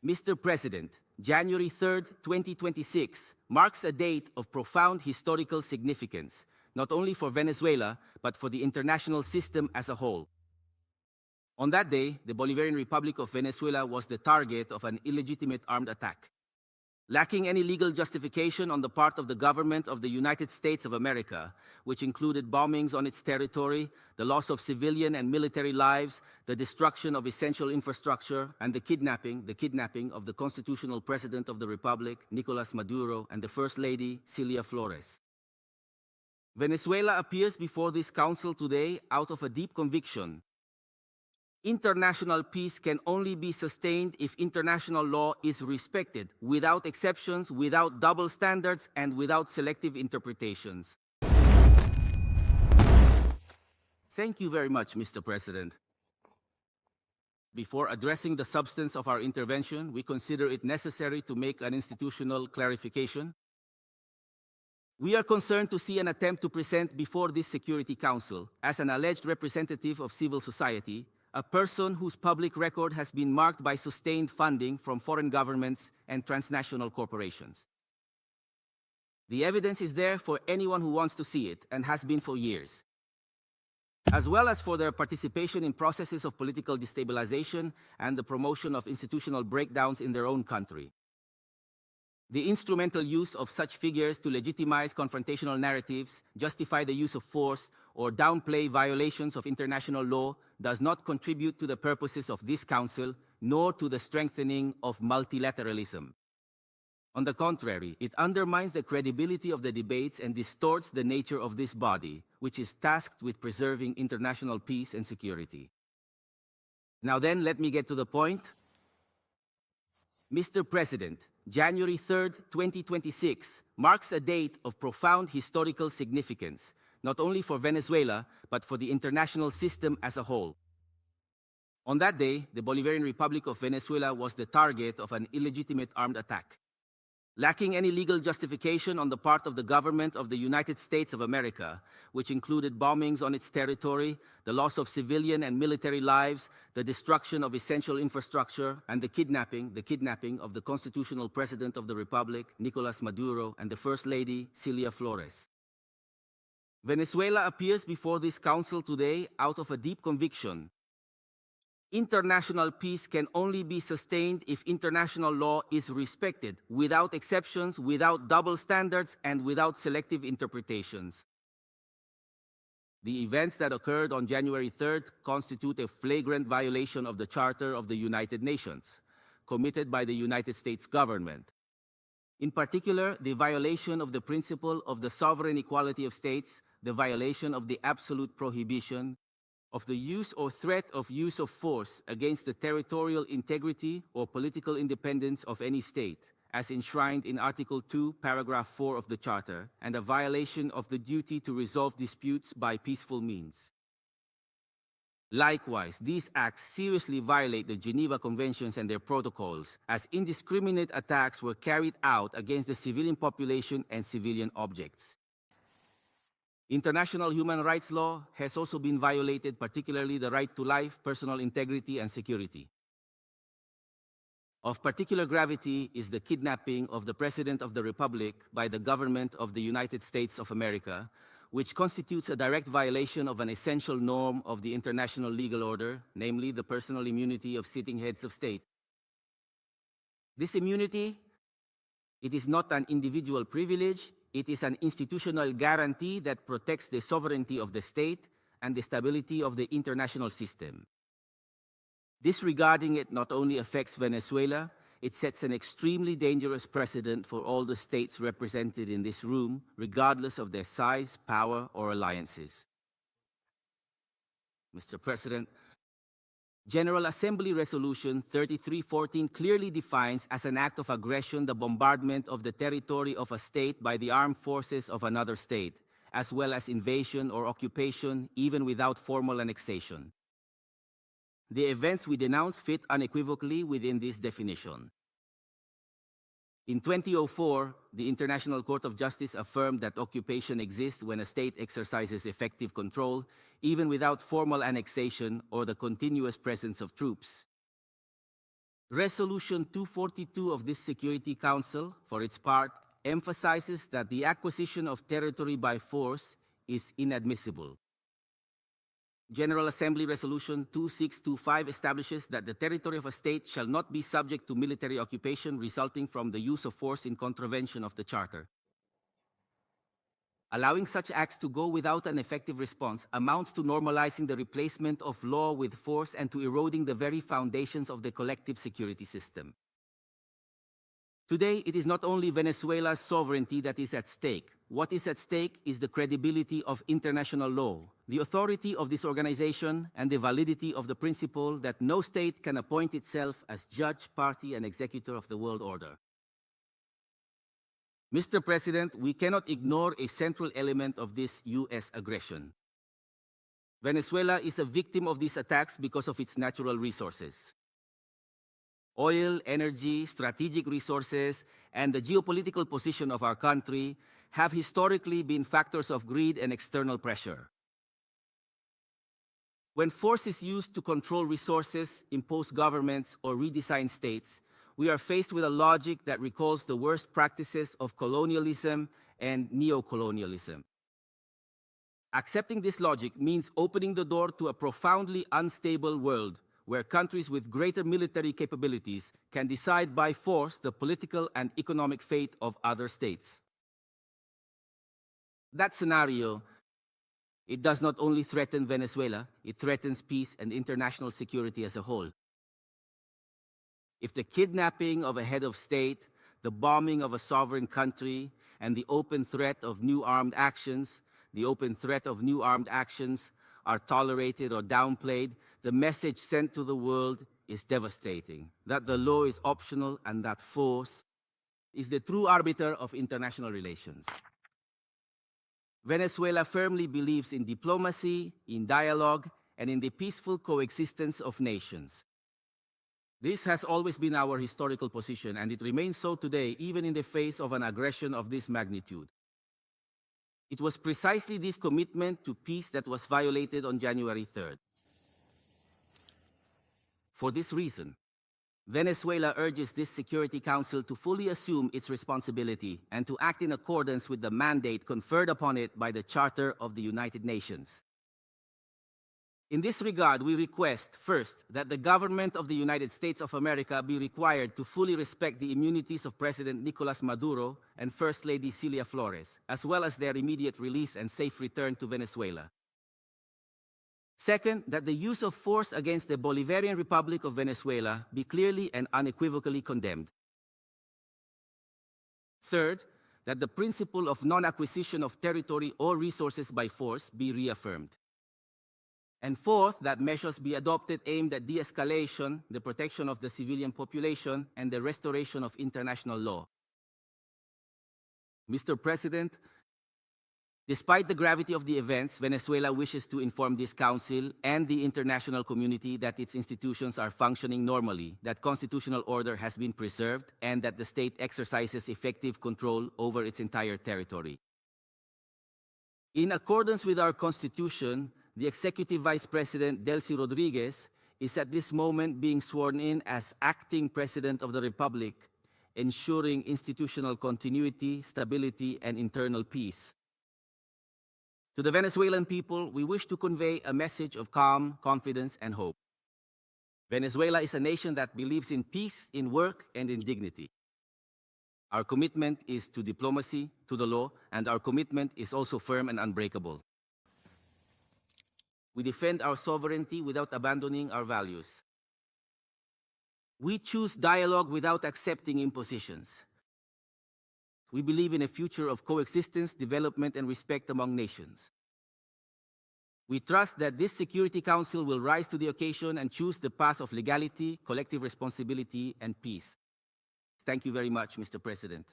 Mr. President, January 3, 2026 marks a date of profound historical significance, not only for Venezuela, but for the international system as a whole. On that day, the Bolivarian Republic of Venezuela was the target of an illegitimate armed attack. Lacking any legal justification on the part of the government of the United States of America, which included bombings on its territory, the loss of civilian and military lives, the destruction of essential infrastructure, and the kidnapping of the constitutional president of the Republic, Nicolás Maduro, and the First Lady, Cilia Flores. Venezuela appears before this council today out of a deep conviction. International peace can only be sustained if international law is respected, without exceptions, without double standards, and without selective interpretations. Thank you very much, Mr. President. Before addressing the substance of our intervention, we consider it necessary to make an institutional clarification. We are concerned to see an attempt to present before this Security Council, as an alleged representative of civil society, a person whose public record has been marked by sustained funding from foreign governments and transnational corporations. The evidence is there for anyone who wants to see it, and has been for years, as well as for their participation in processes of political destabilization and the promotion of institutional breakdowns in their own country. The instrumental use of such figures to legitimize confrontational narratives, justify the use of force, or downplay violations of international law does not contribute to the purposes of this Council, nor to the strengthening of multilateralism. On the contrary, it undermines the credibility of the debates and distorts the nature of this body, which is tasked with preserving international peace and security. Now then, let me get to the point. Mr. President, January 3, 2026 marks a date of profound historical significance, not only for Venezuela, but for the international system as a whole. On that day, the Bolivarian Republic of Venezuela was the target of an illegitimate armed attack. Lacking any legal justification on the part of the government of the United States of America, which included bombings on its territory, the loss of civilian and military lives, the destruction of essential infrastructure, and the kidnapping of the constitutional president of the Republic, Nicolás Maduro, and the First Lady, Cilia Flores. Venezuela appears before this Council today out of a deep conviction. International peace can only be sustained if international law is respected, without exceptions, without double standards, and without selective interpretations. The events that occurred on January 3rd constitute a flagrant violation of the Charter of the United Nations, committed by the United States government. In particular, the violation of the principle of the sovereign equality of states, the violation of the absolute prohibition of the use or threat of use of force against the territorial integrity or political independence of any state, as enshrined in Article 2, Paragraph 4 of the Charter, and a violation of the duty to resolve disputes by peaceful means. Likewise, these acts seriously violate the Geneva Conventions and their protocols, as indiscriminate attacks were carried out against the civilian population and civilian objects. International human rights law has also been violated, particularly the right to life, personal integrity, and security. Of particular gravity is the kidnapping of the President of the Republic by the government of the United States of America, which constitutes a direct violation of an essential norm of the international legal order, namely the personal immunity of sitting heads of state. This immunity, it is not an individual privilege. It is an institutional guarantee that protects the sovereignty of the state and the stability of the international system. Disregarding it not only affects Venezuela, it sets an extremely dangerous precedent for all the states represented in this room, regardless of their size, power, or alliances. Mr. President, General Assembly Resolution 3314 clearly defines as an act of aggression the bombardment of the territory of a state by the armed forces of another state, as well as invasion or occupation, even without formal annexation. The events we denounce fit unequivocally within this definition. In 2004, the International Court of Justice affirmed that occupation exists when a state exercises effective control, even without formal annexation or the continuous presence of troops. Resolution 242 of this Security Council, for its part, emphasizes that the acquisition of territory by force is inadmissible. General Assembly Resolution 2625 establishes that the territory of a state shall not be subject to military occupation resulting from the use of force in contravention of the Charter. Allowing such acts to go without an effective response amounts to normalizing the replacement of law with force and to eroding the very foundations of the collective security system. Today, it is not only Venezuela's sovereignty that is at stake. What is at stake is the credibility of international law, the authority of this organization, and the validity of the principle that no state can appoint itself as judge, party, and executor of the world order. Mr. President, we cannot ignore a central element of this U.S. aggression. Venezuela is a victim of these attacks because of its natural resources. Oil, energy, strategic resources, and the geopolitical position of our country have historically been factors of greed and external pressure. When force is used to control resources, impose governments, or redesign states, we are faced with a logic that recalls the worst practices of colonialism and neocolonialism. Accepting this logic means opening the door to a profoundly unstable world where countries with greater military capabilities can decide by force the political and economic fate of other states. That scenario, it does not only threaten Venezuela, it threatens peace and international security as a whole. If the kidnapping of a head of state, the bombing of a sovereign country, and the open threat of new armed actions are tolerated or downplayed, the message sent to the world is devastating, that the law is optional and that force is the true arbiter of international relations. Venezuela firmly believes in diplomacy, in dialogue, and in the peaceful coexistence of nations. This has always been our historical position, and it remains so today, even in the face of an aggression of this magnitude. It was precisely this commitment to peace that was violated on January 3rd. For this reason, Venezuela urges this Security Council to fully assume its responsibility and to act in accordance with the mandate conferred upon it by the Charter of the United Nations. In this regard, we request, first, that the government of the United States of America be required to fully respect the immunities of President Nicolás Maduro and First Lady Cilia Flores, as well as their immediate release and safe return to Venezuela. Second, that the use of force against the Bolivarian Republic of Venezuela be clearly and unequivocally condemned. Third, that the principle of non-acquisition of territory or resources by force be reaffirmed. And fourth, that measures be adopted aimed at de-escalation, the protection of the civilian population, and the restoration of international law. Mr. President, despite the gravity of the events, Venezuela wishes to inform this Council and the international community that its institutions are functioning normally, that constitutional order has been preserved, and that the state exercises effective control over its entire territory. In accordance with our Constitution, the Executive Vice President, Delcy Rodriguez, is at this moment being sworn in as Acting President of the Republic, ensuring institutional continuity, stability, and internal peace. To the Venezuelan people, we wish to convey a message of calm, confidence, and hope. Venezuela is a nation that believes in peace, in work, and in dignity. Our commitment is to diplomacy, to the law, and our commitment is also firm and unbreakable. We defend our sovereignty without abandoning our values. We choose dialogue without accepting impositions. We believe in a future of coexistence, development, and respect among nations. We trust that this Security Council will rise to the occasion and choose the path of legality, collective responsibility, and peace. Thank you very much, Mr. President.